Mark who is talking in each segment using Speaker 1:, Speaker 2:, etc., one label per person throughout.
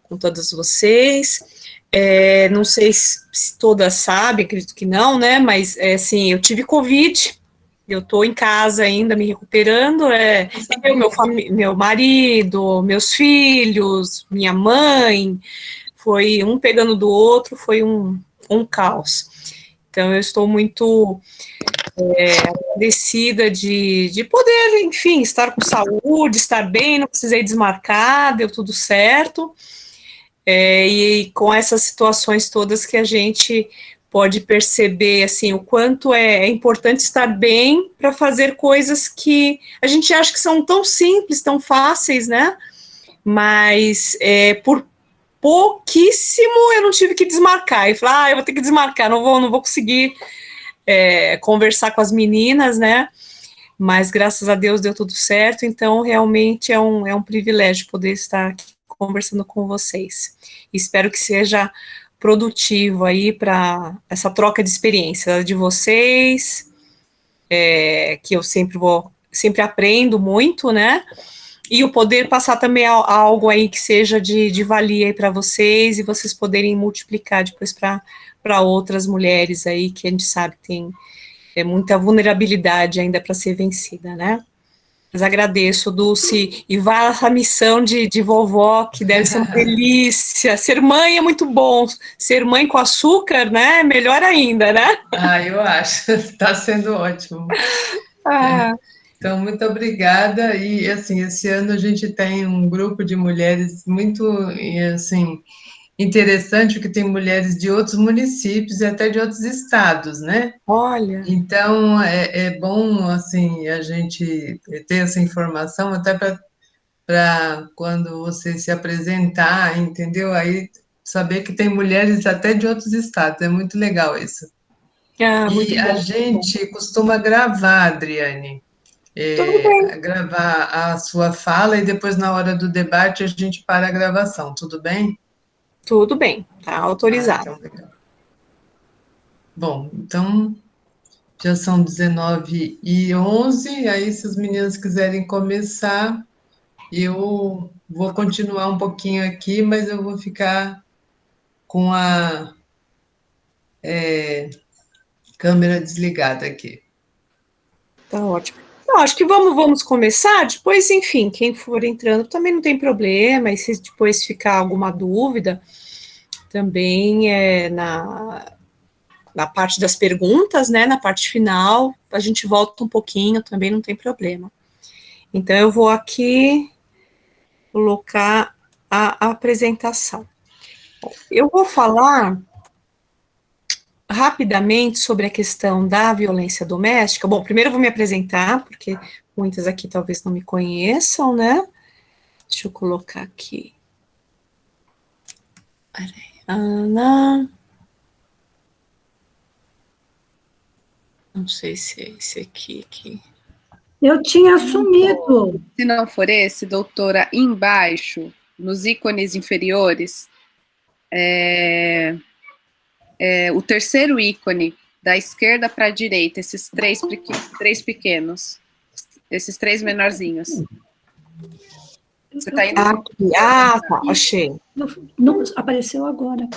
Speaker 1: com todas vocês. Não sei se todas sabem, acredito que não, né? Mas, assim, eu tive Covid, eu estou em casa ainda me recuperando. Meu marido, meus filhos, minha mãe, foi um pegando do outro, foi um caos. Então, eu estou muito agradecida de poder, enfim, estar com saúde, estar bem, não precisei desmarcar, deu tudo certo. E com essas situações todas que a gente pode perceber, assim, o quanto é importante estar bem para fazer coisas que a gente acha que são tão simples, tão fáceis, né? Mas por pouquíssimo eu não tive que desmarcar. E falar, eu vou ter que desmarcar, não vou conseguir conversar com as meninas, né? Mas graças a Deus deu tudo certo, então realmente é um privilégio poder estar aqui conversando com vocês. Espero que seja produtivo aí para essa troca de experiência de vocês, que eu sempre aprendo muito, né? E o poder passar também algo aí que seja de valia aí para vocês e vocês poderem multiplicar depois para outras mulheres aí que a gente sabe que tem muita vulnerabilidade ainda para ser vencida, né? Mas agradeço, Dulce, e vá essa missão de vovó, que deve ser uma delícia. Ser mãe é muito bom, ser mãe com açúcar, né? Melhor ainda, né?
Speaker 2: Eu acho, está sendo ótimo. Então, muito obrigada. E, assim, esse ano a gente tem um grupo de mulheres muito, assim, interessante, que tem mulheres de outros municípios e até de outros estados, né?
Speaker 1: Olha.
Speaker 2: Então, é bom, assim, a gente ter essa informação até para quando você se apresentar, entendeu? Aí, saber que tem mulheres até de outros estados. É muito legal isso.
Speaker 1: Muito
Speaker 2: E a
Speaker 1: bom.
Speaker 2: gente costuma gravar, Adriane,
Speaker 1: Tudo bem.
Speaker 2: gravar a sua fala e depois, na hora do debate, a gente para a gravação, tudo bem?
Speaker 1: Tudo bem, tá autorizado.
Speaker 2: Então, legal. Bom, então já são 19h11, aí se os meninos quiserem começar, eu vou continuar um pouquinho aqui, mas eu vou ficar com a câmera desligada aqui.
Speaker 1: Tá ótimo. Então, acho que vamos começar. Depois, enfim, quem for entrando também não tem problema. E se depois ficar alguma dúvida, também na parte das perguntas, né? Na parte final, a gente volta um pouquinho, também não tem problema. Então, eu vou aqui colocar a apresentação. Eu vou falar rapidamente sobre a questão da violência doméstica. Bom, primeiro eu vou me apresentar, porque muitas aqui talvez não me conheçam, né? Deixa eu colocar aqui. Ana. Não sei se é esse aqui.
Speaker 3: Eu tinha assumido.
Speaker 4: Se não for esse, doutora, embaixo, nos ícones inferiores, o terceiro ícone, da esquerda para a direita, esses três pequenos, esses três menorzinhos. Você está indo?
Speaker 1: Aqui. Tá, achei.
Speaker 3: Não, apareceu agora.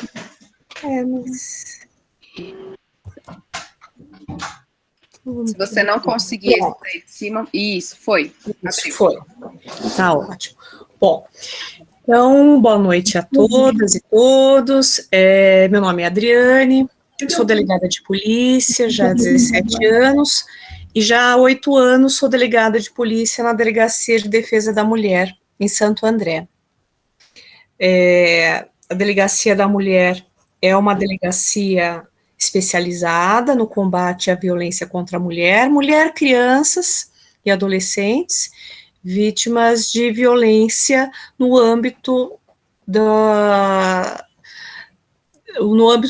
Speaker 1: Mas...
Speaker 4: Se você não conseguir esse daí de cima, isso, foi.
Speaker 1: Isso foi. Tá ótimo. Bom, então, boa noite a todas e todos. Meu nome é Adriane, sou delegada de polícia já há 17 anos, e já há 8 anos sou delegada de polícia na Delegacia de Defesa da Mulher, em Santo André. A Delegacia da Mulher é uma delegacia especializada no combate à violência contra a mulher, crianças e adolescentes vítimas de violência no âmbito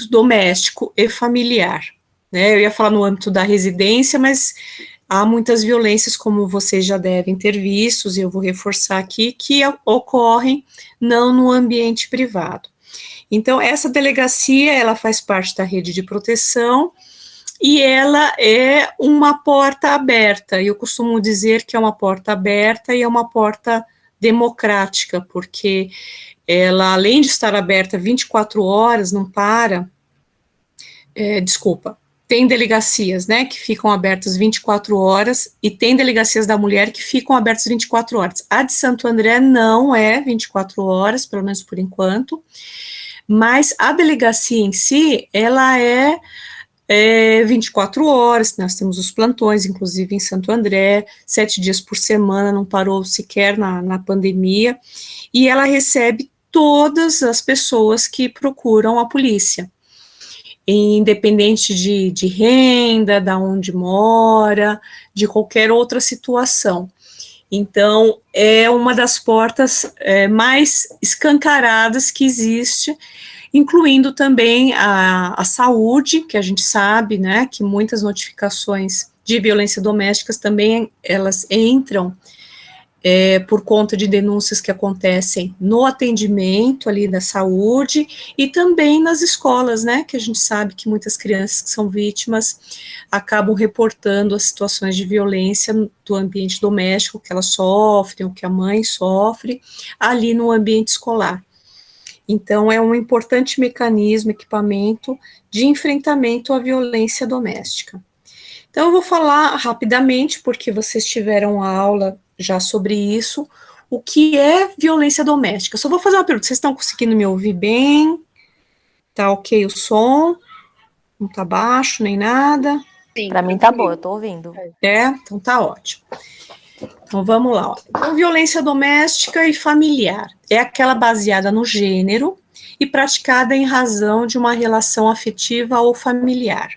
Speaker 1: doméstico e familiar, né? Eu ia falar no âmbito da residência, mas há muitas violências, como vocês já devem ter visto, e eu vou reforçar aqui, que ocorrem não no ambiente privado. Então, essa delegacia, ela faz parte da rede de proteção e ela é uma porta aberta. Eu costumo dizer que é uma porta aberta e é uma porta democrática, porque ela, além de estar aberta 24 horas, não para, tem delegacias, né, que ficam abertas 24 horas, e tem delegacias da mulher que ficam abertas 24 horas. A de Santo André não é 24 horas, pelo menos por enquanto, mas a delegacia em si, ela é 24 horas, nós temos os plantões, inclusive em Santo André, 7 dias por semana, não parou sequer na pandemia, e ela recebe todas as pessoas que procuram a polícia, independente de renda, da onde mora, de qualquer outra situação. Então, é uma das portas mais escancaradas que existe, incluindo também a saúde, que a gente sabe, né, que muitas notificações de violência doméstica também, elas entram por conta de denúncias que acontecem no atendimento ali da saúde e também nas escolas, né, que a gente sabe que muitas crianças que são vítimas acabam reportando as situações de violência do ambiente doméstico que elas sofrem, ou que a mãe sofre, ali no ambiente escolar. Então, é um importante mecanismo, equipamento de enfrentamento à violência doméstica. Então, eu vou falar rapidamente, porque vocês tiveram aula já sobre isso, o que é violência doméstica. Só vou fazer uma pergunta, vocês estão conseguindo me ouvir bem? Tá ok o som? Não tá baixo, nem nada?
Speaker 5: Para mim tá bom, eu tô ouvindo.
Speaker 1: Então tá ótimo. Então vamos lá. Então, violência doméstica e familiar é aquela baseada no gênero e praticada em razão de uma relação afetiva ou familiar.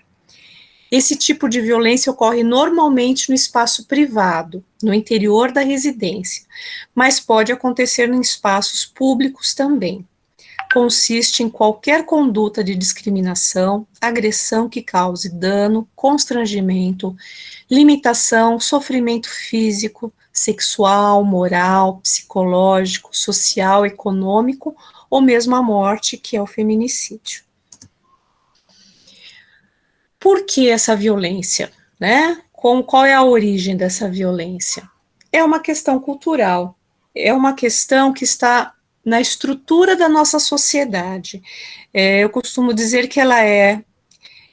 Speaker 1: Esse tipo de violência ocorre normalmente no espaço privado, no interior da residência, mas pode acontecer em espaços públicos também. Consiste em qualquer conduta de discriminação, agressão que cause dano, constrangimento, limitação, sofrimento físico, sexual, moral, psicológico, social, econômico, ou mesmo a morte, que é o feminicídio. Por que essa violência, né? Qual é a origem dessa violência? É uma questão cultural, é uma questão que está na estrutura da nossa sociedade. Eu costumo dizer que ela é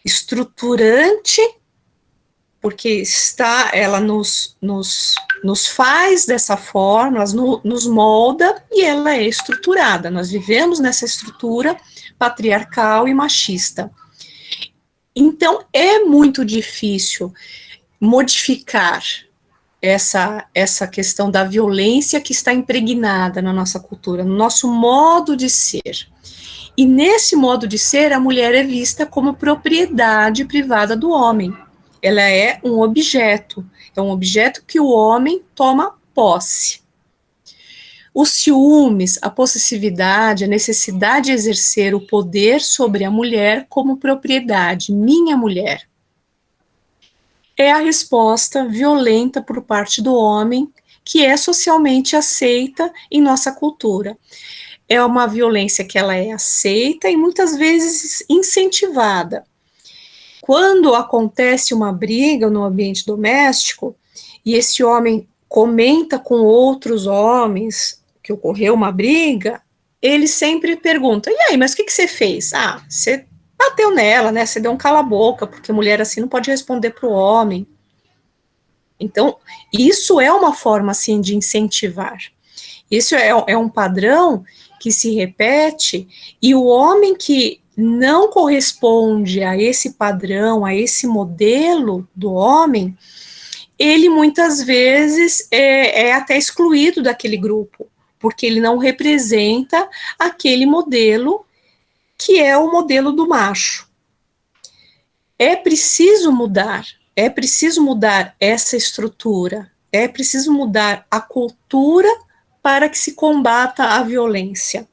Speaker 1: estruturante, porque ela nos faz dessa forma, ela nos molda, e ela é estruturada. Nós vivemos nessa estrutura patriarcal e machista. Então, é muito difícil modificar essa questão da violência que está impregnada na nossa cultura, no nosso modo de ser. E nesse modo de ser, a mulher é vista como propriedade privada do homem. Ela é um objeto que o homem toma posse. Os ciúmes, a possessividade, a necessidade de exercer o poder sobre a mulher como propriedade, minha mulher, é a resposta violenta por parte do homem, que é socialmente aceita em nossa cultura. É uma violência que ela é aceita e muitas vezes incentivada. Quando acontece uma briga no ambiente doméstico, e esse homem comenta com outros homens que ocorreu uma briga, ele sempre pergunta, e aí, mas o que você fez? Ah, você bateu nela, né, você deu um cala-boca, porque mulher assim não pode responder para o homem. Então, isso é uma forma, assim, de incentivar. Isso é um padrão que se repete, e o homem que não corresponde a esse padrão, a esse modelo do homem, ele muitas vezes é até excluído daquele grupo, porque ele não representa aquele modelo que é o modelo do macho. É preciso mudar essa estrutura, é preciso mudar a cultura para que se combata a violência.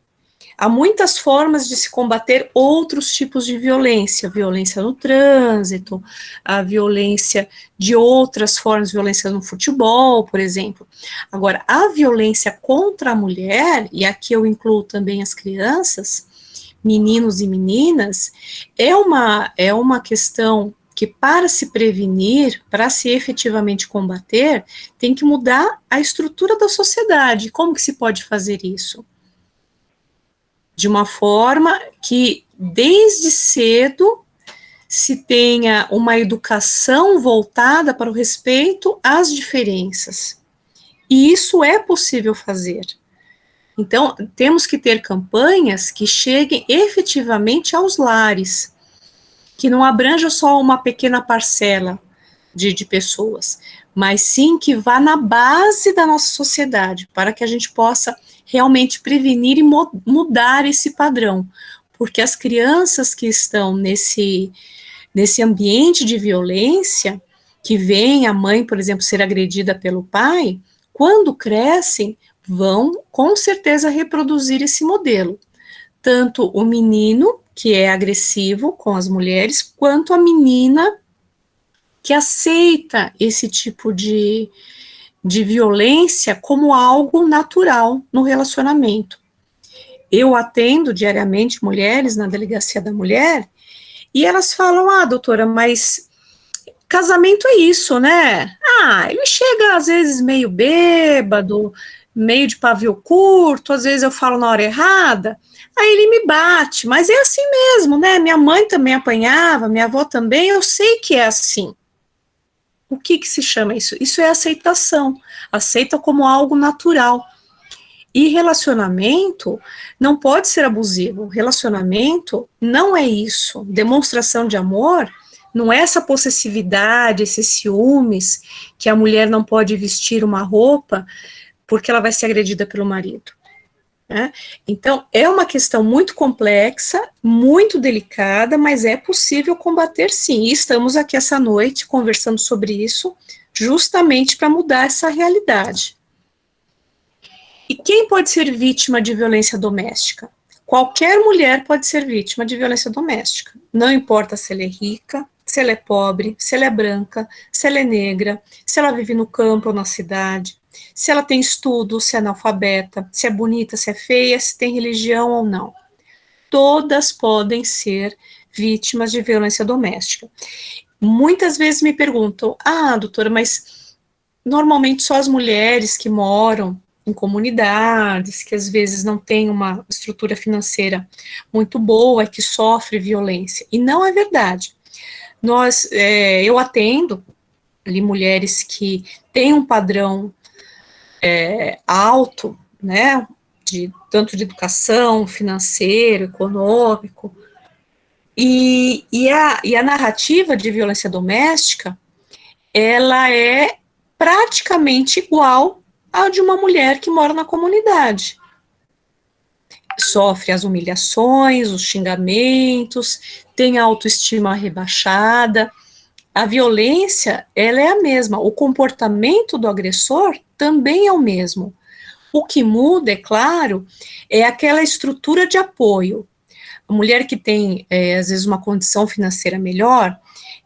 Speaker 1: Há muitas formas de se combater outros tipos de violência, violência no trânsito, a violência de outras formas, violência no futebol, por exemplo. Agora, a violência contra a mulher, e aqui eu incluo também as crianças, meninos e meninas, é uma questão Porque para se prevenir, para se efetivamente combater, tem que mudar a estrutura da sociedade. Como que se pode fazer isso? De uma forma que, desde cedo, se tenha uma educação voltada para o respeito às diferenças. E isso é possível fazer. Então, temos que ter campanhas que cheguem efetivamente aos lares, que não abranja só uma pequena parcela de pessoas, mas sim que vá na base da nossa sociedade, para que a gente possa realmente prevenir e mudar esse padrão. Porque as crianças que estão nesse ambiente de violência, que vem a mãe, por exemplo, ser agredida pelo pai, quando crescem, vão com certeza reproduzir esse modelo. Tanto o menino, que é agressivo com as mulheres, quanto a menina, que aceita esse tipo de violência como algo natural no relacionamento. Eu atendo diariamente mulheres na Delegacia da Mulher, e elas falam, doutora, mas casamento é isso, né? Ele chega às vezes meio bêbado, meio de pavio curto, às vezes eu falo na hora errada, aí ele me bate, mas é assim mesmo, né? Minha mãe também apanhava, minha avó também, eu sei que é assim. O que se chama isso? Isso é aceitação, aceita como algo natural. E relacionamento não pode ser abusivo, relacionamento não é isso, demonstração de amor não é essa possessividade, esses ciúmes, que a mulher não pode vestir uma roupa porque ela vai ser agredida pelo marido. Né? Então, é uma questão muito complexa, muito delicada, mas é possível combater sim. E estamos aqui essa noite conversando sobre isso, justamente para mudar essa realidade. E quem pode ser vítima de violência doméstica? Qualquer mulher pode ser vítima de violência doméstica. Não importa se ela é rica, se ela é pobre, se ela é branca, se ela é negra, se ela vive no campo ou na cidade, se ela tem estudo, se é analfabeta, se é bonita, se é feia, se tem religião ou não. Todas podem ser vítimas de violência doméstica. Muitas vezes me perguntam, doutora, mas normalmente só as mulheres que moram em comunidades, que às vezes não têm uma estrutura financeira muito boa, que sofre violência. E não é verdade. Eu atendo ali mulheres que têm um padrão alto, né, tanto de educação, financeiro, econômico, e a narrativa de violência doméstica, ela é praticamente igual à de uma mulher que mora na comunidade. Sofre as humilhações, os xingamentos, tem a autoestima rebaixada. A violência, ela é a mesma, o comportamento do agressor também é o mesmo. O que muda, é claro, é aquela estrutura de apoio. A mulher que tem, às vezes, uma condição financeira melhor,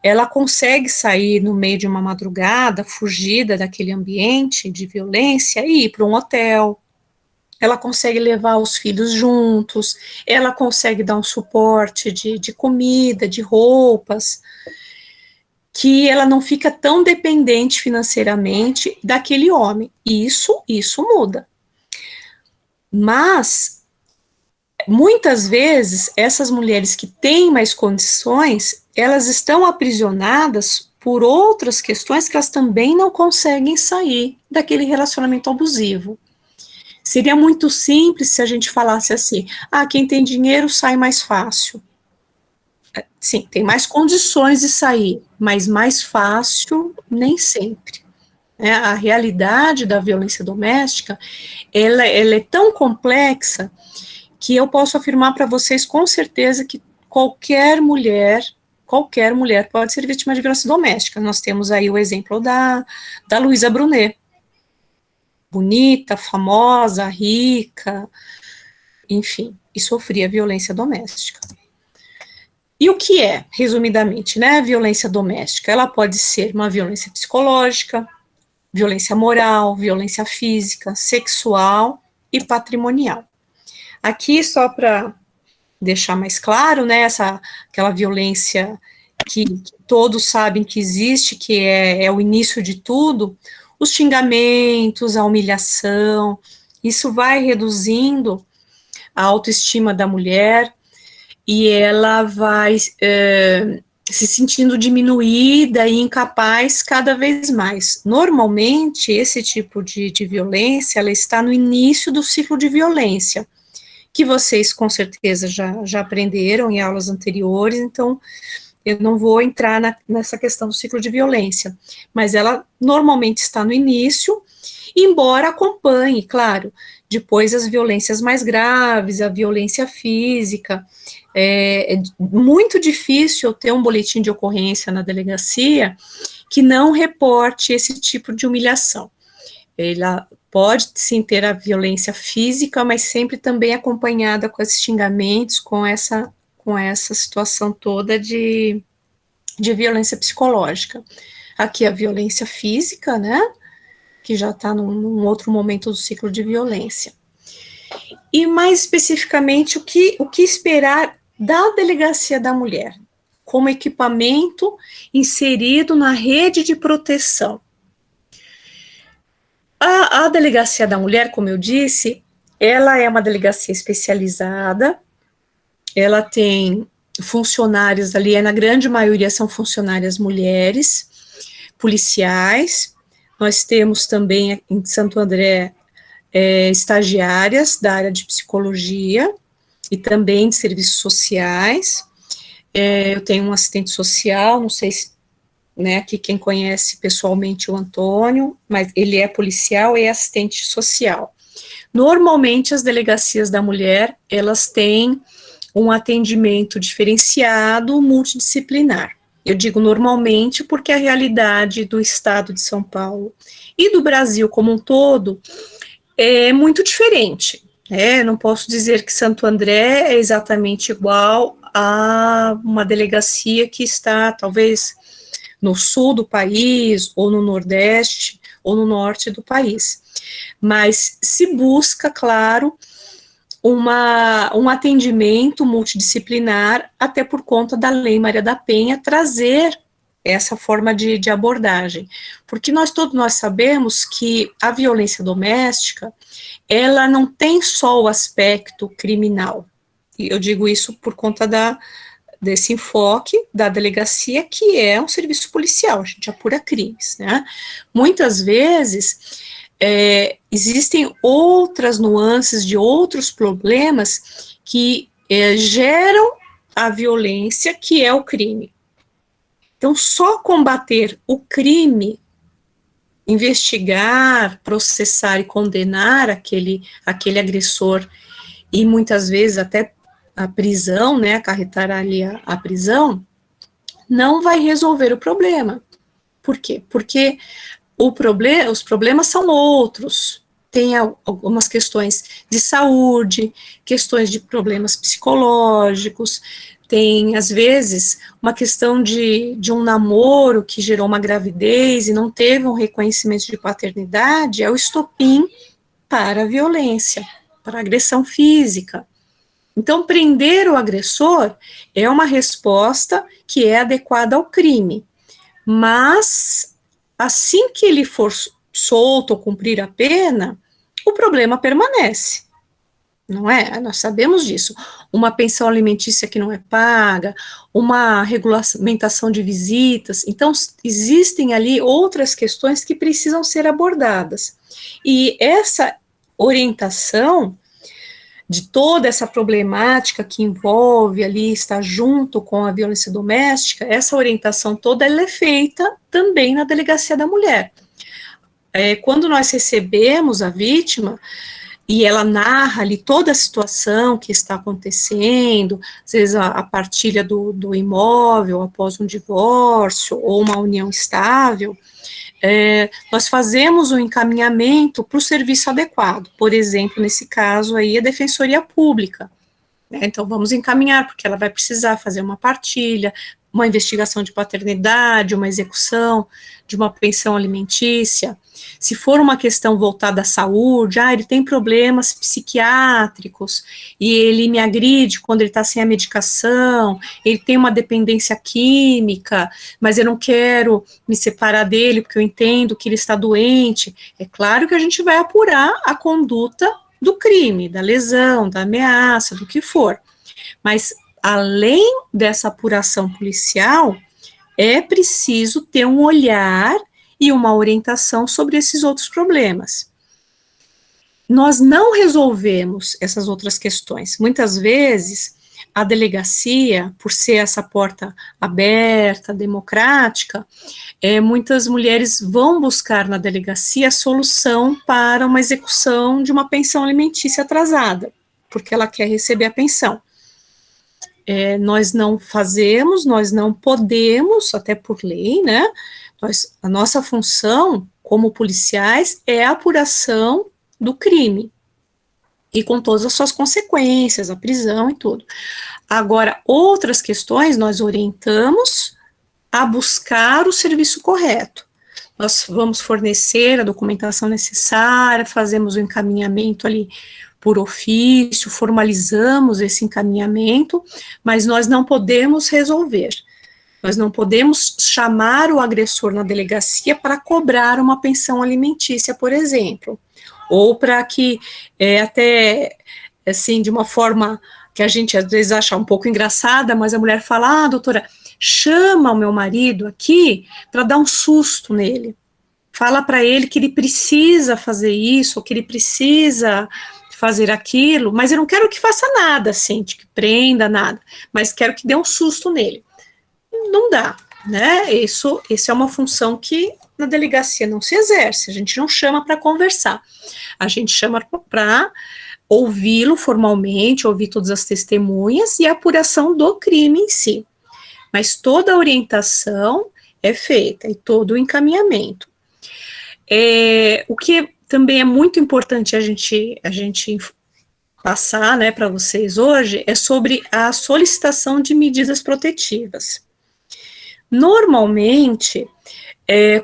Speaker 1: ela consegue sair no meio de uma madrugada, fugida daquele ambiente de violência e ir para um hotel. Ela consegue levar os filhos juntos, ela consegue dar um suporte de comida, de roupas, que ela não fica tão dependente financeiramente daquele homem. Isso muda. Mas, muitas vezes, essas mulheres que têm mais condições, elas estão aprisionadas por outras questões que elas também não conseguem sair daquele relacionamento abusivo. Seria muito simples se a gente falasse assim, quem tem dinheiro sai mais fácil. Sim, tem mais condições de sair, mas mais fácil nem sempre. A realidade da violência doméstica, ela é tão complexa que eu posso afirmar para vocês com certeza que qualquer mulher pode ser vítima de violência doméstica. Nós temos aí o exemplo da Luísa Brunet. Bonita, famosa, rica, enfim, e sofria violência doméstica. E o que é, resumidamente, né, violência doméstica? Ela pode ser uma violência psicológica, violência moral, violência física, sexual e patrimonial. Aqui, só para deixar mais claro, né, aquela violência que todos sabem que existe, que é o início de tudo, os xingamentos, a humilhação, isso vai reduzindo a autoestima da mulher, e ela vai se sentindo diminuída e incapaz cada vez mais. Normalmente, esse tipo de violência, ela está no início do ciclo de violência, que vocês com certeza já aprenderam em aulas anteriores, então eu não vou entrar nessa questão do ciclo de violência, mas ela normalmente está no início, embora acompanhe, claro, depois as violências mais graves, a violência física. É muito difícil ter um boletim de ocorrência na delegacia que não reporte esse tipo de humilhação. Ela pode sim ter a violência física, mas sempre também acompanhada com esses xingamentos, com essa situação toda de violência psicológica. Aqui a violência física, né, que já está num outro momento do ciclo de violência. E mais especificamente, o que esperar da Delegacia da Mulher, como equipamento inserido na rede de proteção. A Delegacia da Mulher, como eu disse, ela é uma delegacia especializada, ela tem funcionários ali, na grande maioria são funcionárias mulheres, policiais, nós temos também em Santo André estagiárias da área de psicologia e também de serviços sociais, eu tenho um assistente social, não sei se, né, aqui quem conhece pessoalmente o Antônio, mas ele é policial e é assistente social. Normalmente as delegacias da mulher, elas têm um atendimento diferenciado, multidisciplinar. Eu digo normalmente porque a realidade do estado de São Paulo e do Brasil como um todo é muito diferente. Não posso dizer que Santo André é exatamente igual a uma delegacia que está, talvez, no sul do país, ou no nordeste, ou no norte do país. Mas se busca, claro, um atendimento multidisciplinar, até por conta da Lei Maria da Penha, trazer essa forma de abordagem. Porque todos nós sabemos que a violência doméstica, ela não tem só o aspecto criminal. E eu digo isso por conta desse enfoque da delegacia, que é um serviço policial, a gente apura crimes, né? Muitas vezes, existem outras nuances de outros problemas que geram a violência, que é o crime. Então, só combater o crime, investigar, processar e condenar aquele agressor, e muitas vezes até a prisão, né, acarretar ali a prisão, não vai resolver o problema. Por quê? Porque os problemas são outros. Tem algumas questões de saúde, questões de problemas psicológicos, tem, às vezes, uma questão de um namoro que gerou uma gravidez e não teve um reconhecimento de paternidade, é o estopim para a violência, para a agressão física. Então, prender o agressor é uma resposta que é adequada ao crime, mas, assim que ele for solto ou cumprir a pena, o problema permanece. Não é? Nós sabemos disso. Uma pensão alimentícia que não é paga, uma regulamentação de visitas. Então, existem ali outras questões que precisam ser abordadas. E essa orientação de toda essa problemática que envolve ali, estar junto com a violência doméstica, essa orientação toda, ela é feita também na Delegacia da Mulher. Quando nós recebemos a vítima, e ela narra ali toda a situação que está acontecendo, às vezes a partilha do imóvel após um divórcio ou uma união estável, nós fazemos um encaminhamento para o serviço adequado, por exemplo, nesse caso aí, a Defensoria Pública, né? Então, vamos encaminhar, porque ela vai precisar fazer uma partilha, uma investigação de paternidade, uma execução de uma pensão alimentícia. Se for uma questão voltada à saúde, ele tem problemas psiquiátricos e ele me agride quando ele está sem a medicação, ele tem uma dependência química, mas eu não quero me separar dele porque eu entendo que ele está doente. É claro que a gente vai apurar a conduta do crime, da lesão, da ameaça, do que for. Mas além dessa apuração policial, é preciso ter um olhar e uma orientação sobre esses outros problemas. Nós não resolvemos essas outras questões. Muitas vezes, a delegacia, por ser essa porta aberta, democrática, muitas mulheres vão buscar na delegacia a solução para uma execução de uma pensão alimentícia atrasada, porque ela quer receber a pensão. Nós não fazemos, nós não podemos, até por lei, né? A nossa função, como policiais, é a apuração do crime, e com todas as suas consequências, a prisão e tudo. Agora, outras questões, nós orientamos a buscar o serviço correto. Nós vamos fornecer a documentação necessária, fazemos o encaminhamento ali por ofício, formalizamos esse encaminhamento, mas nós não podemos resolver. Nós não podemos chamar o agressor na delegacia para cobrar uma pensão alimentícia, por exemplo, ou para que, até, assim, de uma forma que a gente às vezes acha um pouco engraçada, mas a mulher fala, doutora, chama o meu marido aqui para dar um susto nele. Fala para ele que ele precisa fazer isso, ou que ele precisa fazer aquilo, mas eu não quero que faça nada, assim, que prenda, nada, mas quero que dê um susto nele. Não dá, né? Isso é uma função que na delegacia não se exerce, a gente não chama para conversar, a gente chama para ouvi-lo formalmente, ouvir todas as testemunhas e a apuração do crime em si. Mas toda a orientação é feita e todo o encaminhamento. O que também é muito importante a gente passar, né, para vocês hoje, é sobre a solicitação de medidas protetivas. Normalmente,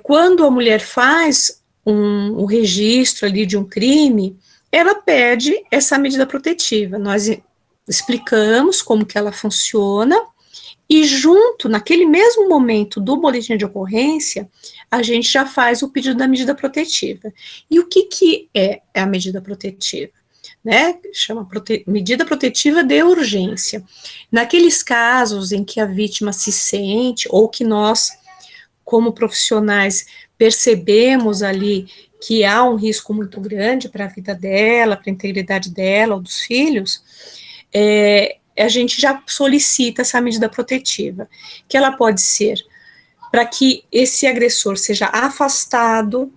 Speaker 1: quando a mulher faz um registro ali de um crime, ela pede essa medida protetiva. Nós explicamos como que ela funciona e junto, naquele mesmo momento do boletim de ocorrência, a gente já faz o pedido da medida protetiva. E o que é a medida protetiva? Né? Chama medida protetiva de urgência. Naqueles casos em que a vítima se sente, ou que nós, como profissionais, percebemos ali que há um risco muito grande para a vida dela, para a integridade dela ou dos filhos, a gente já solicita essa medida protetiva, que ela pode ser para que esse agressor seja afastado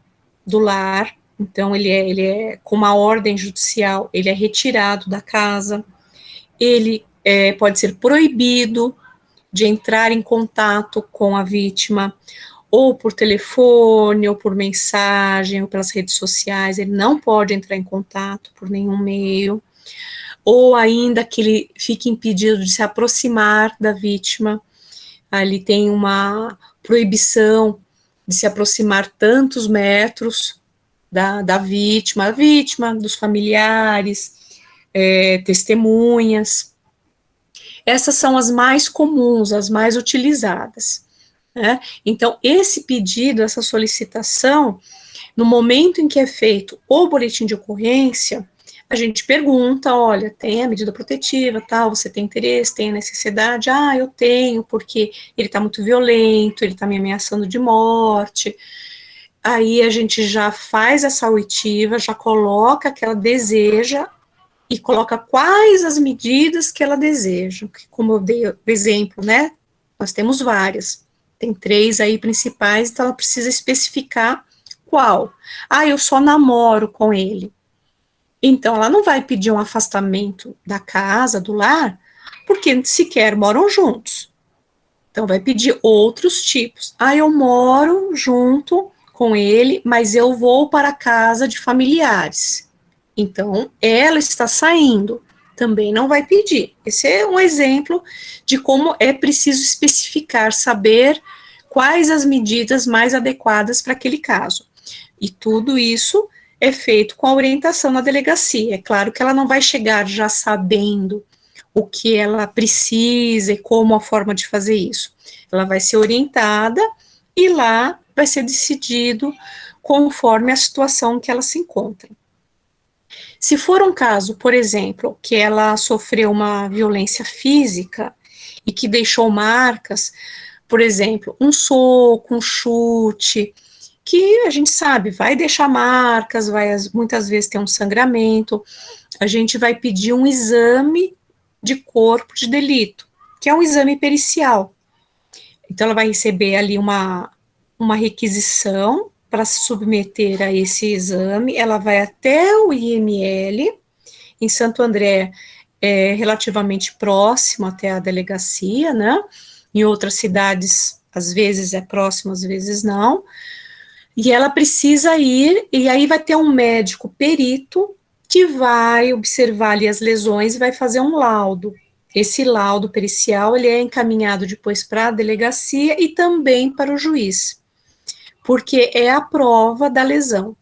Speaker 1: do lar, então ele é com uma ordem judicial, ele é retirado da casa, ele pode ser proibido de entrar em contato com a vítima, ou por telefone, ou por mensagem, ou pelas redes sociais, ele não pode entrar em contato por nenhum meio, ou ainda que ele fique impedido de se aproximar da vítima, ali tem uma proibição de se aproximar tantos metros da vítima, dos familiares, testemunhas. Essas são as mais comuns, as mais utilizadas, né? Então, esse pedido, essa solicitação, no momento em que é feito o boletim de ocorrência, a gente pergunta, olha, tem a medida protetiva, tal, você tem interesse, tem a necessidade? Eu tenho, porque ele está muito violento, ele está me ameaçando de morte. Aí a gente já faz essa oitiva, já coloca que ela deseja e coloca quais as medidas que ela deseja, como eu dei o exemplo, né, nós temos várias, tem 3 aí principais, então ela precisa especificar qual. Eu só namoro com ele. Então, ela não vai pedir um afastamento da casa, do lar, porque sequer moram juntos. Então, vai pedir outros tipos. Eu moro junto com ele, mas eu vou para a casa de familiares. Então, ela está saindo, também não vai pedir. Esse é um exemplo de como é preciso especificar, saber quais as medidas mais adequadas para aquele caso. E tudo isso é feito com a orientação na delegacia. É claro que ela não vai chegar já sabendo o que ela precisa e como a forma de fazer isso. Ela vai ser orientada e lá vai ser decidido conforme a situação que ela se encontra. Se for um caso, por exemplo, que ela sofreu uma violência física e que deixou marcas, por exemplo, um soco, um chute, que a gente sabe, vai deixar marcas, vai muitas vezes ter um sangramento, a gente vai pedir um exame de corpo de delito, que é um exame pericial. Então, ela vai receber ali uma requisição para se submeter a esse exame, ela vai até o IML, em Santo André, é relativamente próximo até a delegacia, né? Em outras cidades, às vezes é próximo, às vezes não. E ela precisa ir, e aí vai ter um médico perito que vai observar ali as lesões e vai fazer um laudo. Esse laudo pericial, ele é encaminhado depois para a delegacia e também para o juiz, porque é a prova da lesão.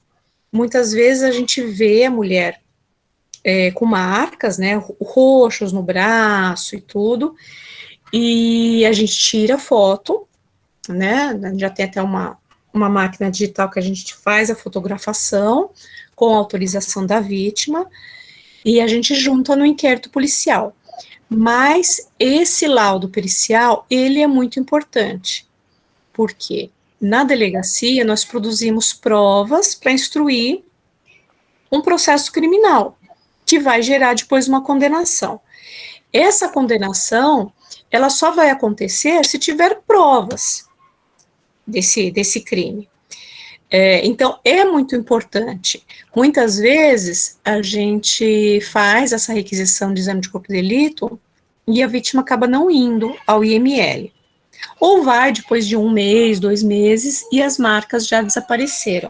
Speaker 1: Muitas vezes a gente vê a mulher com marcas, né, roxos no braço e tudo, e a gente tira foto, né, já tem até uma máquina digital que a gente faz a fotografação com autorização da vítima, e a gente junta no inquérito policial. Mas esse laudo pericial, ele é muito importante, porque na delegacia nós produzimos provas para instruir um processo criminal, que vai gerar depois uma condenação. Essa condenação, ela só vai acontecer se tiver provas desse crime. Então, é muito importante. Muitas vezes, a gente faz essa requisição de exame de corpo de delito e a vítima acaba não indo ao IML. Ou vai depois de 1 mês, 2 meses, e as marcas já desapareceram.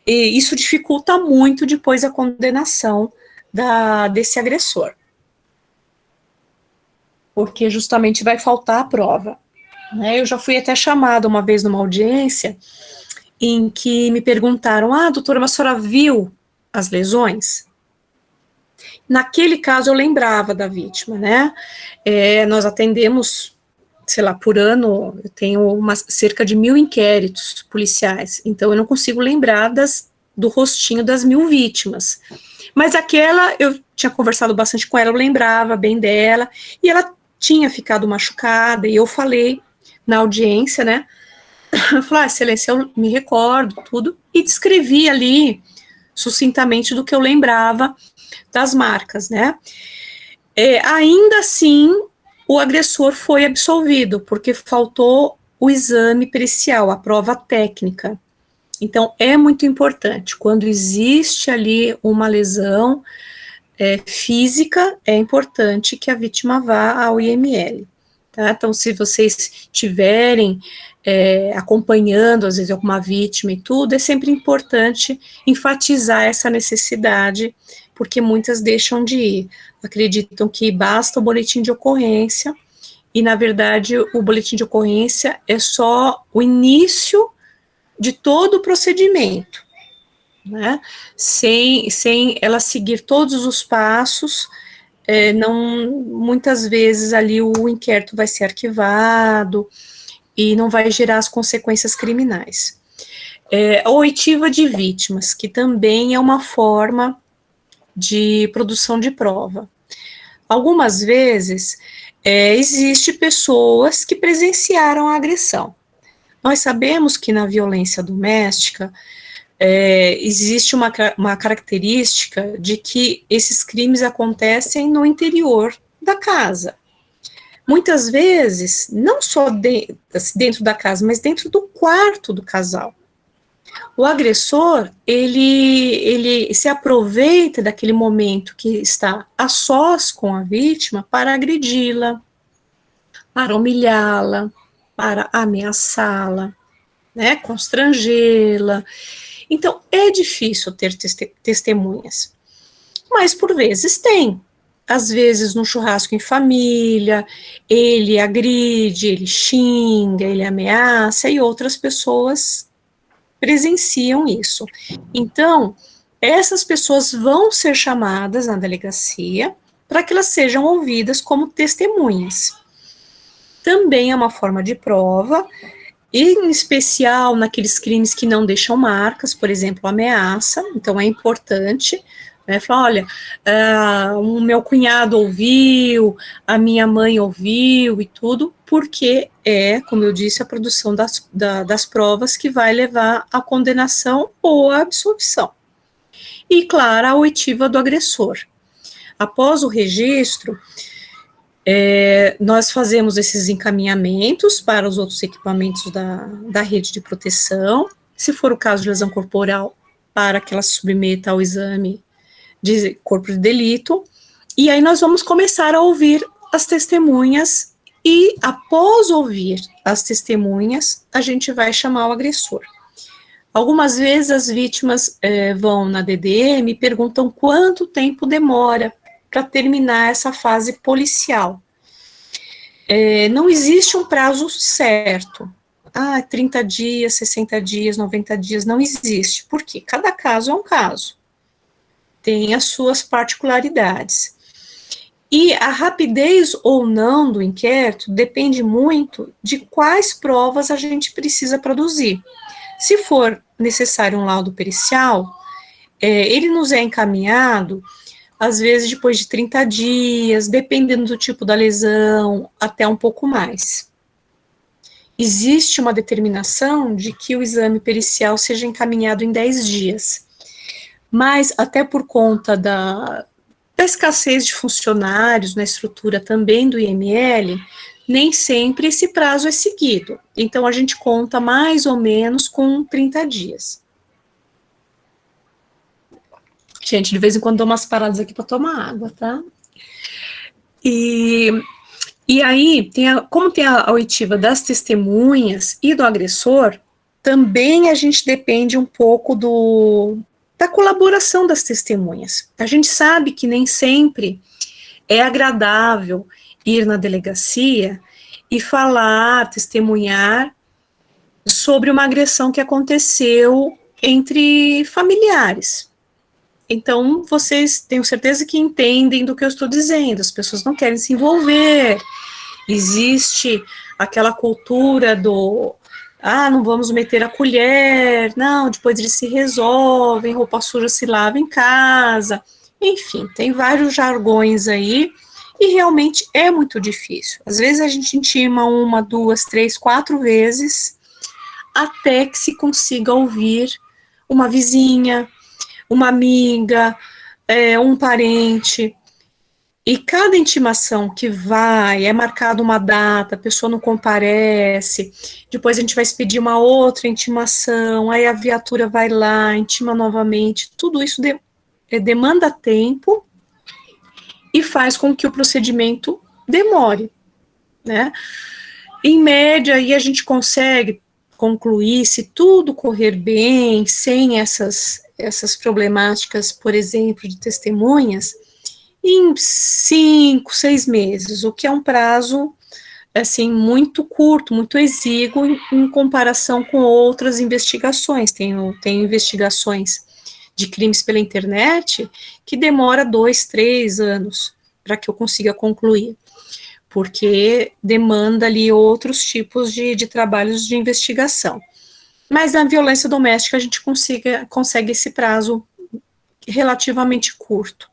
Speaker 1: E isso dificulta muito depois a condenação desse agressor. Porque justamente vai faltar a prova. Eu já fui até chamada uma vez numa audiência em que me perguntaram, doutora, mas a senhora viu as lesões? Naquele caso eu lembrava da vítima, né? Nós atendemos, sei lá, por ano, eu tenho cerca de 1000 inquéritos policiais, então eu não consigo lembrar do rostinho das 1000 vítimas. Mas aquela, eu tinha conversado bastante com ela, eu lembrava bem dela, e ela tinha ficado machucada, e eu falei na audiência, né? Eu falei, excelência, eu me recordo, tudo, e descrevi ali, sucintamente, do que eu lembrava das marcas, né? Ainda assim, o agressor foi absolvido, porque faltou o exame pericial, a prova técnica. Então, é muito importante, quando existe ali uma lesão física, é importante que a vítima vá ao IML. Tá? Então, se vocês estiverem acompanhando, às vezes, alguma vítima e tudo, é sempre importante enfatizar essa necessidade, porque muitas deixam de ir, acreditam que basta o boletim de ocorrência, e, na verdade, o boletim de ocorrência é só o início de todo o procedimento, né? Sem ela seguir todos os passos, muitas vezes ali o inquérito vai ser arquivado e não vai gerar as consequências criminais. A oitiva de vítimas, que também é uma forma de produção de prova. Algumas vezes, existe pessoas que presenciaram a agressão. Nós sabemos que na violência doméstica, existe uma característica de que esses crimes acontecem no interior da casa. Muitas vezes, não só dentro da casa, mas dentro do quarto do casal. O agressor, ele se aproveita daquele momento que está a sós com a vítima para agredi-la, para humilhá-la, para ameaçá-la, né, constrangê-la. Então, é difícil ter testemunhas, mas por vezes tem. às vezes no churrasco em família, ele agride, ele xinga, ele ameaça, e outras pessoas presenciam isso. Então, essas pessoas vão ser chamadas na delegacia para que elas sejam ouvidas como testemunhas. Também é uma forma de prova, em especial naqueles crimes que não deixam marcas, por exemplo, ameaça. Então é importante, né, falar, olha, o meu cunhado ouviu, a minha mãe ouviu e tudo, porque é, como eu disse, a produção das provas que vai levar à condenação ou à absolvição. E, claro, a oitiva do agressor. Após o registro, nós fazemos esses encaminhamentos para os outros equipamentos da rede de proteção, se for o caso de lesão corporal, para que ela se submeta ao exame de corpo de delito, e aí nós vamos começar a ouvir as testemunhas, e após ouvir as testemunhas, a gente vai chamar o agressor. Algumas vezes as vítimas vão na DDM e perguntam quanto tempo demora para terminar essa fase policial. Não existe um prazo certo. 30 dias, 60 dias, 90 dias, não existe. Por quê? Cada caso é um caso. Tem as suas particularidades. E a rapidez ou não do inquérito depende muito de quais provas a gente precisa produzir. Se for necessário um laudo pericial, ele nos é encaminhado, às vezes depois de 30 dias, dependendo do tipo da lesão, até um pouco mais. Existe uma determinação de que o exame pericial seja encaminhado em 10 dias, mas até por conta da escassez de funcionários na estrutura também do IML, nem sempre esse prazo é seguido. Então, a gente conta mais ou menos com 30 dias. Gente, de vez em quando dou umas paradas aqui para tomar água, tá? E aí, como tem a oitiva das testemunhas e do agressor, também a gente depende um pouco da colaboração das testemunhas. A gente sabe que nem sempre é agradável ir na delegacia e falar, testemunhar sobre uma agressão que aconteceu entre familiares. Então, vocês tenho certeza que entendem do que eu estou dizendo, as pessoas não querem se envolver, existe aquela cultura não vamos meter a colher, não, depois eles se resolvem, roupa suja se lava em casa, enfim, tem vários jargões aí, e realmente é muito difícil. Às vezes a gente intima 1, 2, 3, 4 vezes, até que se consiga ouvir uma vizinha, uma amiga, um parente, e cada intimação que é marcada uma data, a pessoa não comparece, depois a gente vai expedir uma outra intimação, aí a viatura vai lá, intima novamente, tudo isso demanda tempo e faz com que o procedimento demore, né? Em média, aí a gente consegue concluir, se tudo correr bem, sem essas problemáticas, por exemplo, de testemunhas, em 5, 6 meses, o que é um prazo, assim, muito curto, muito exíguo em comparação com outras investigações. Tem investigações de crimes pela internet que demora 2, 3 anos para que eu consiga concluir, porque demanda ali outros tipos de trabalhos de investigação. Mas na violência doméstica a gente consegue esse prazo relativamente curto.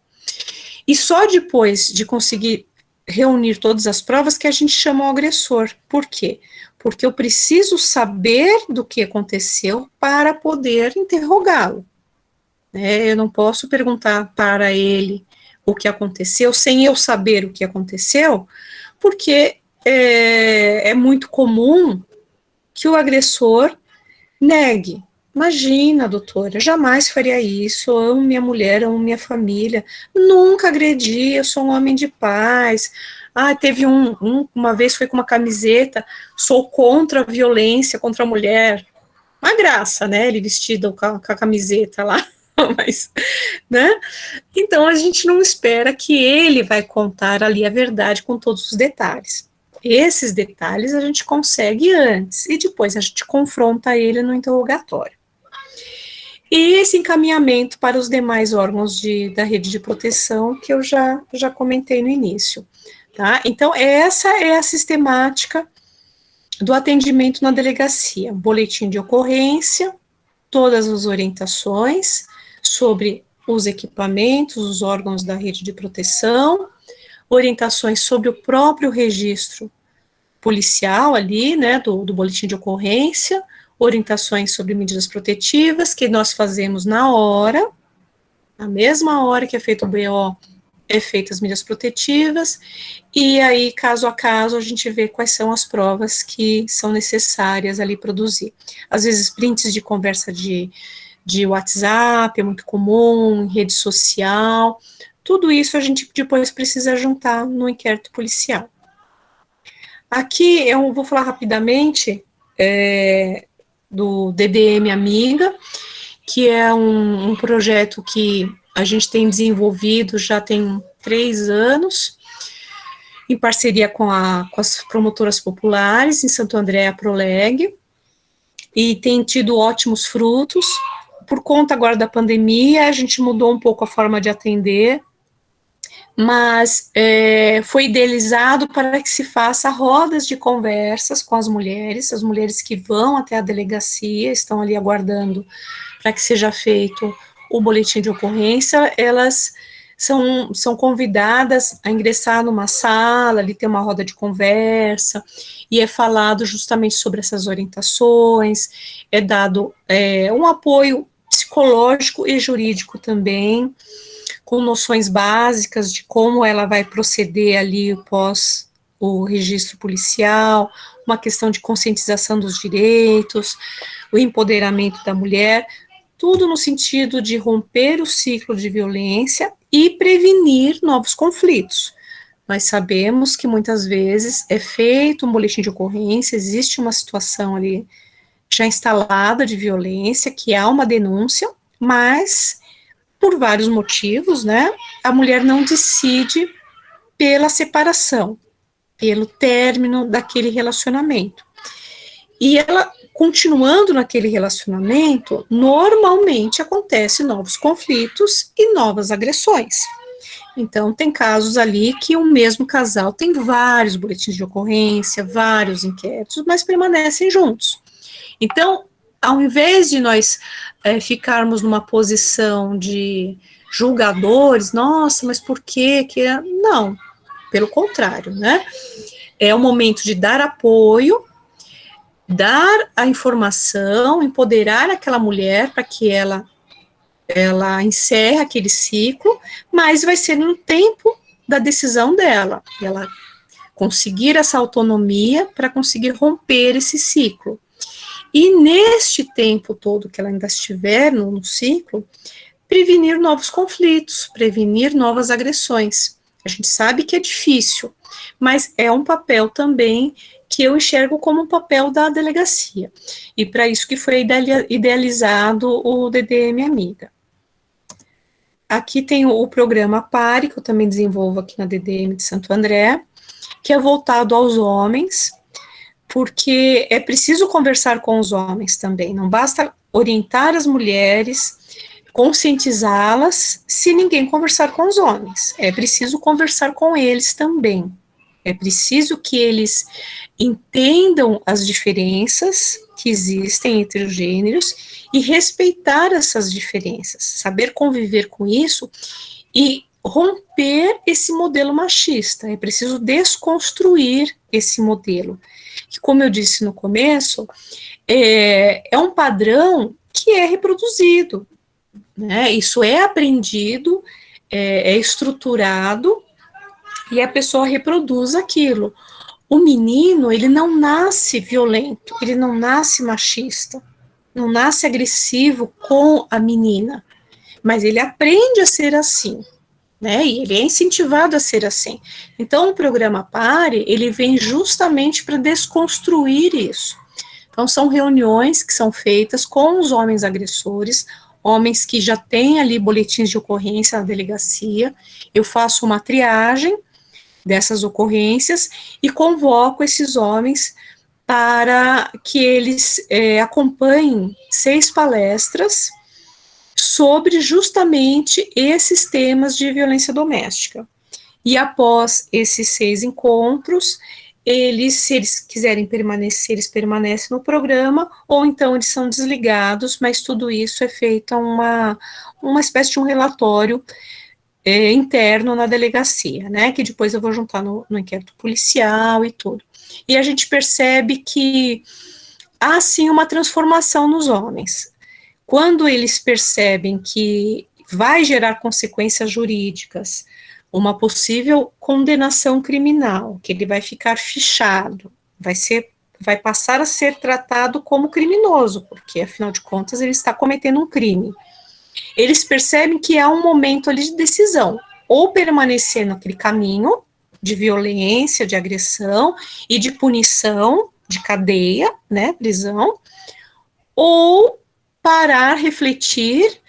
Speaker 1: E só depois de conseguir reunir todas as provas que a gente chama o agressor. Por quê? Porque eu preciso saber do que aconteceu para poder interrogá-lo. Eu não posso perguntar para ele o que aconteceu sem eu saber o que aconteceu, porque é muito comum que o agressor negue. Imagina, doutora, eu jamais faria isso, eu amo minha mulher, eu amo minha família, nunca agredi, eu sou um homem de paz. Teve uma vez foi com uma camiseta, sou contra a violência contra a mulher. Uma graça, né, ele vestido com a camiseta lá. mas, né? Então, a gente não espera que ele vai contar ali a verdade com todos os detalhes. Esses detalhes a gente consegue antes, e depois a gente confronta ele no interrogatório. E esse encaminhamento para os demais órgãos da rede de proteção, que eu já comentei no início. Tá? Então, essa é a sistemática do atendimento na delegacia. Boletim de ocorrência, todas as orientações sobre os equipamentos, os órgãos da rede de proteção, orientações sobre o próprio registro policial ali, né, do boletim de ocorrência, orientações sobre medidas protetivas, que nós fazemos na hora, na mesma hora que é feito o BO, é feitas as medidas protetivas, e aí, caso a caso, a gente vê quais são as provas que são necessárias ali produzir. Às vezes, prints de conversa de WhatsApp, é muito comum, em rede social, tudo isso a gente depois precisa juntar no inquérito policial. Aqui eu vou falar rapidamente do DDM Amiga, que é um projeto que a gente tem desenvolvido já tem 3 anos, em parceria com as promotoras populares, em Santo André, a Proleg, e tem tido ótimos frutos. Por conta agora da pandemia, a gente mudou um pouco a forma de atender, mas foi idealizado para que se faça rodas de conversas com as mulheres que vão até a delegacia, estão ali aguardando para que seja feito o boletim de ocorrência, elas são convidadas a ingressar numa sala, ali tem uma roda de conversa, e é falado justamente sobre essas orientações, é dado um apoio psicológico e jurídico também, com noções básicas de como ela vai proceder ali após o registro policial, uma questão de conscientização dos direitos, o empoderamento da mulher, tudo no sentido de romper o ciclo de violência e prevenir novos conflitos. Nós sabemos que muitas vezes é feito um boletim de ocorrência, existe uma situação ali já instalada de violência, que há uma denúncia, mas por vários motivos, né, a mulher não decide pela separação, pelo término daquele relacionamento. E ela, continuando naquele relacionamento, normalmente acontecem novos conflitos e novas agressões. Então, tem casos ali que o mesmo casal tem vários boletins de ocorrência, vários inquéritos, mas permanecem juntos. Então, ao invés de nós ficarmos numa posição de julgadores, nossa, mas por quê? Não, pelo contrário, né? É o momento de dar apoio, dar a informação, empoderar aquela mulher para que ela encerre aquele ciclo, mas vai ser no tempo da decisão dela, ela conseguir essa autonomia para conseguir romper esse ciclo. E neste tempo todo que ela ainda estiver no ciclo, prevenir novos conflitos, prevenir novas agressões. A gente sabe que é difícil, mas é um papel também que eu enxergo como um papel da delegacia. E para isso que foi idealizado o DDM Amiga. Aqui tem o programa PARE, que eu também desenvolvo aqui na DDM de Santo André, que é voltado aos homens, porque é preciso conversar com os homens também, não basta orientar as mulheres, conscientizá-las, se ninguém conversar com os homens, é preciso conversar com eles também, é preciso que eles entendam as diferenças que existem entre os gêneros e respeitar essas diferenças, saber conviver com isso e romper esse modelo machista, é preciso desconstruir esse modelo, que, como eu disse no começo, é um padrão que é reproduzido, né? Isso é aprendido, é estruturado, e a pessoa reproduz aquilo. O menino, ele não nasce violento, ele não nasce machista, não nasce agressivo com a menina, mas ele aprende a ser assim, né, e ele é incentivado a ser assim. Então, o programa PARE, ele vem justamente para desconstruir isso. Então, são reuniões que são feitas com os homens agressores, homens que já têm ali boletins de ocorrência na delegacia, eu faço uma triagem dessas ocorrências e convoco esses homens para que eles acompanhem 6 palestras sobre justamente esses temas de violência doméstica. E após esses 6 encontros, se eles quiserem permanecer, eles permanecem no programa, ou então eles são desligados, mas tudo isso é feito uma espécie de um relatório interno na delegacia, né, que depois eu vou juntar no inquérito policial e tudo. E a gente percebe que há, sim, uma transformação nos homens. Quando eles percebem que vai gerar consequências jurídicas, uma possível condenação criminal, que ele vai ficar fichado, vai passar a ser tratado como criminoso, porque, afinal de contas, ele está cometendo um crime. Eles percebem que há um momento ali de decisão, ou permanecer naquele caminho de violência, de agressão e de punição, de cadeia, né, prisão, ou parar, refletir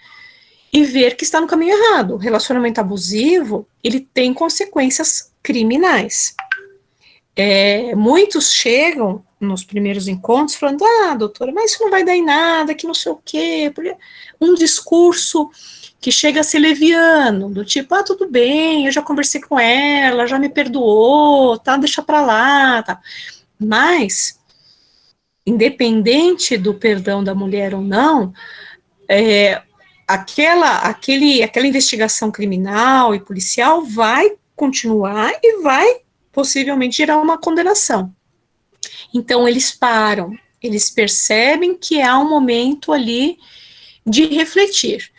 Speaker 1: e ver que está no caminho errado. O relacionamento abusivo, ele tem consequências criminais. Muitos chegam nos primeiros encontros falando, doutora, mas isso não vai dar em nada, que não sei o quê, um discurso que chega a ser leviano, do tipo, tudo bem, eu já conversei com ela, já me perdoou, tá, deixa pra lá, tá. Mas, independente do perdão da mulher ou não, aquela investigação criminal e policial vai continuar e vai possivelmente gerar uma condenação. Então, eles param, eles percebem que há um momento ali de refletir.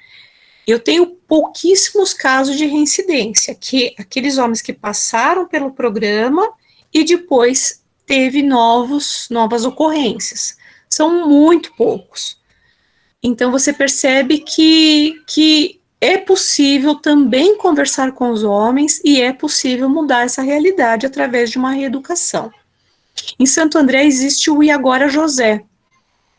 Speaker 1: Eu tenho pouquíssimos casos de reincidência, que aqueles homens que passaram pelo programa e depois teve novas ocorrências. São muito poucos. Então, você percebe que é possível também conversar com os homens e é possível mudar essa realidade através de uma reeducação. Em Santo André existe o E Agora José,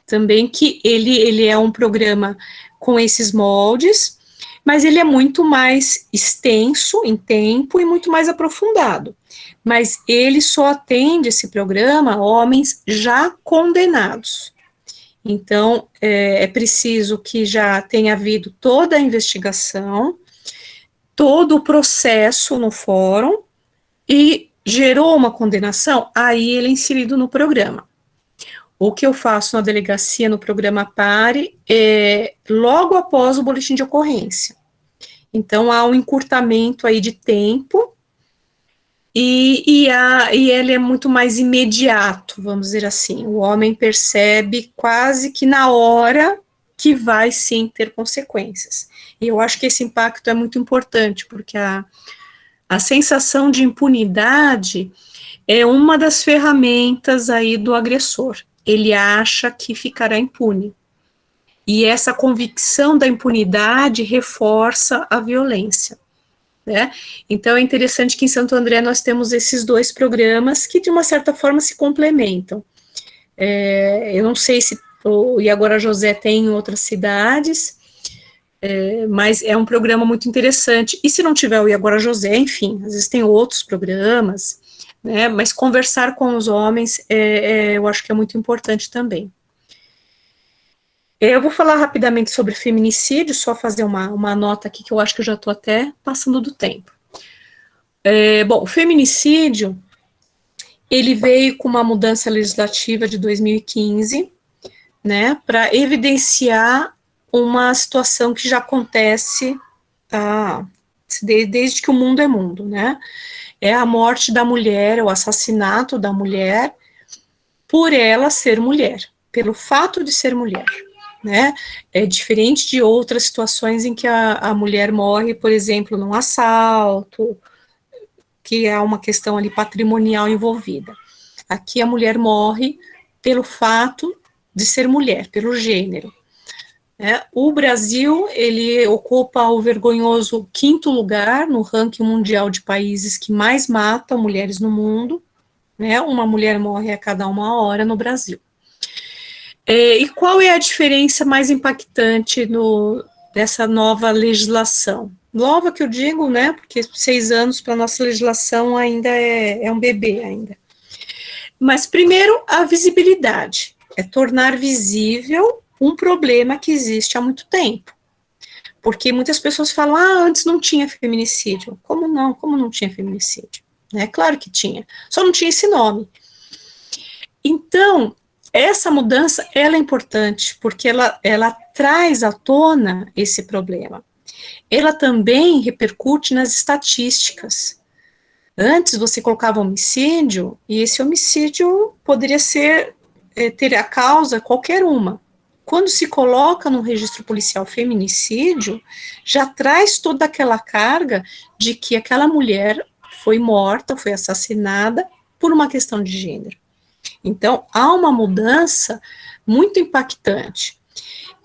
Speaker 1: também, que ele é um programa com esses moldes, mas ele é muito mais extenso em tempo e muito mais aprofundado. Mas ele só atende, esse programa, homens já condenados. Então, é preciso que já tenha havido toda a investigação, todo o processo no fórum, e gerou uma condenação, aí ele é inserido no programa. O que eu faço na delegacia, no programa PARE, é logo após o boletim de ocorrência. Então, há um encurtamento aí de tempo, e ele é muito mais imediato, vamos dizer assim. O homem percebe quase que na hora que vai, sim, ter consequências. E eu acho que esse impacto é muito importante, porque a sensação de impunidade é uma das ferramentas aí do agressor. Ele acha que ficará impune. E essa convicção da impunidade reforça a violência, né? Então, é interessante que em Santo André nós temos esses 2 programas que, de uma certa forma, se complementam. Eu não sei se o E Agora José tem em outras cidades, mas é um programa muito interessante. E se não tiver o E Agora José, enfim, às vezes tem outros programas, né? Mas conversar com os homens, eu acho que é muito importante também. Eu vou falar rapidamente sobre feminicídio, só fazer uma nota aqui, que eu acho que eu já estou até passando do tempo. Bom, o feminicídio, ele veio com uma mudança legislativa de 2015, né, para evidenciar uma situação que já acontece desde que o mundo é mundo, né? É a morte da mulher, o assassinato da mulher, por ela ser mulher, pelo fato de ser mulher. Né? É diferente de outras situações em que a mulher morre, por exemplo, num assalto, que há uma questão ali patrimonial envolvida. Aqui a mulher morre pelo fato de ser mulher, pelo gênero. O Brasil, ele ocupa o vergonhoso 5º lugar no ranking mundial de países que mais matam mulheres no mundo, né? Uma mulher morre a cada 1 hora no Brasil. E qual é a diferença mais impactante dessa nova legislação? Nova que eu digo, né, porque 6 anos para a nossa legislação ainda é um bebê ainda. Mas, primeiro, a visibilidade. É tornar visível um problema que existe há muito tempo. Porque muitas pessoas falam, antes não tinha feminicídio. Como não? Como não tinha feminicídio? É claro que tinha, só não tinha esse nome. Então, essa mudança, ela é importante, porque ela traz à tona esse problema. Ela também repercute nas estatísticas. Antes você colocava homicídio, e esse homicídio poderia ter a causa qualquer uma. Quando se coloca no registro policial feminicídio, já traz toda aquela carga de que aquela mulher foi morta, foi assassinada por uma questão de gênero. Então, há uma mudança muito impactante.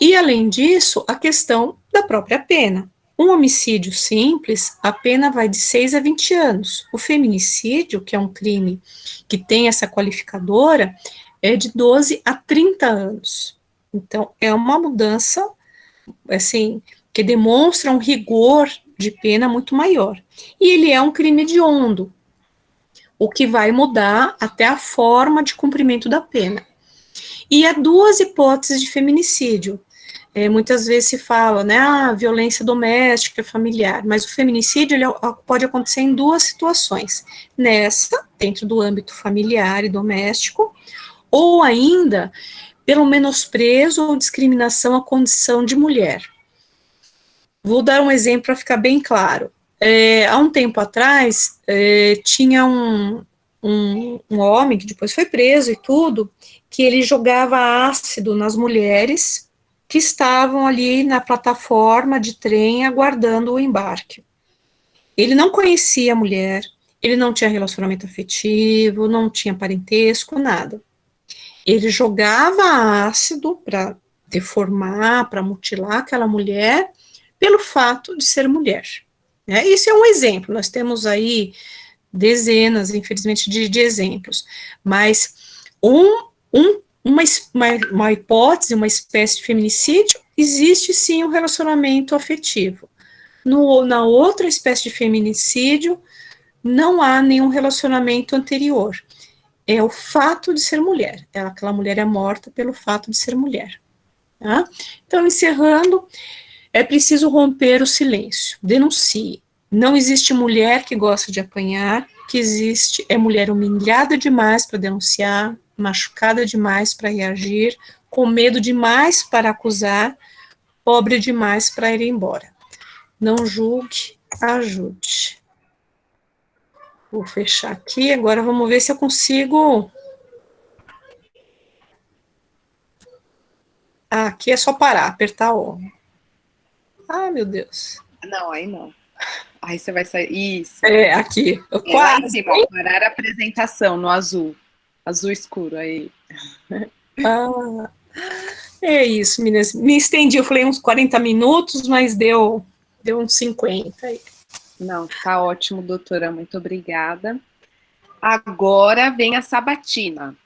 Speaker 1: E, além disso, a questão da própria pena. Um homicídio simples, a pena vai de 6 a 20 anos. O feminicídio, que é um crime que tem essa qualificadora, é de 12 a 30 anos. Então, é uma mudança, assim, que demonstra um rigor de pena muito maior. E ele é um crime hediondo, o que vai mudar até a forma de cumprimento da pena. E há 2 hipóteses de feminicídio. Muitas vezes se fala, né, violência doméstica, familiar, mas o feminicídio ele pode acontecer em 2 situações. Nessa, dentro do âmbito familiar e doméstico, ou ainda pelo menosprezo ou discriminação à condição de mulher. Vou dar um exemplo para ficar bem claro. Há um tempo atrás, tinha um homem, que depois foi preso e tudo, que ele jogava ácido nas mulheres que estavam ali na plataforma de trem aguardando o embarque. Ele não conhecia a mulher, ele não tinha relacionamento afetivo, não tinha parentesco, nada. Ele jogava ácido para deformar, para mutilar aquela mulher, pelo fato de ser mulher. Isso é um exemplo, nós temos aí dezenas, infelizmente, de exemplos, mas uma hipótese, uma espécie de feminicídio, existe sim um relacionamento afetivo. Na outra espécie de feminicídio, não há nenhum relacionamento anterior. É o fato de ser mulher. Aquela mulher é morta pelo fato de ser mulher. Tá? Então, encerrando, é preciso romper o silêncio. Denuncie. Não existe mulher que gosta de apanhar, que existe é mulher humilhada demais para denunciar, machucada demais para reagir, com medo demais para acusar, pobre demais para ir embora. Não julgue, ajude. Vou fechar aqui, agora vamos ver se eu consigo... Aqui é só parar, apertar o... Meu Deus.
Speaker 4: Não, aí não. Aí você vai sair... Isso.
Speaker 1: Aqui.
Speaker 4: Lá em cima, parar a apresentação, no azul. Azul escuro, aí.
Speaker 1: É isso, meninas. Me estendi, eu falei uns 40 minutos, mas deu uns 50 aí.
Speaker 4: Não, tá ótimo, doutora. Muito obrigada. Agora vem a sabatina.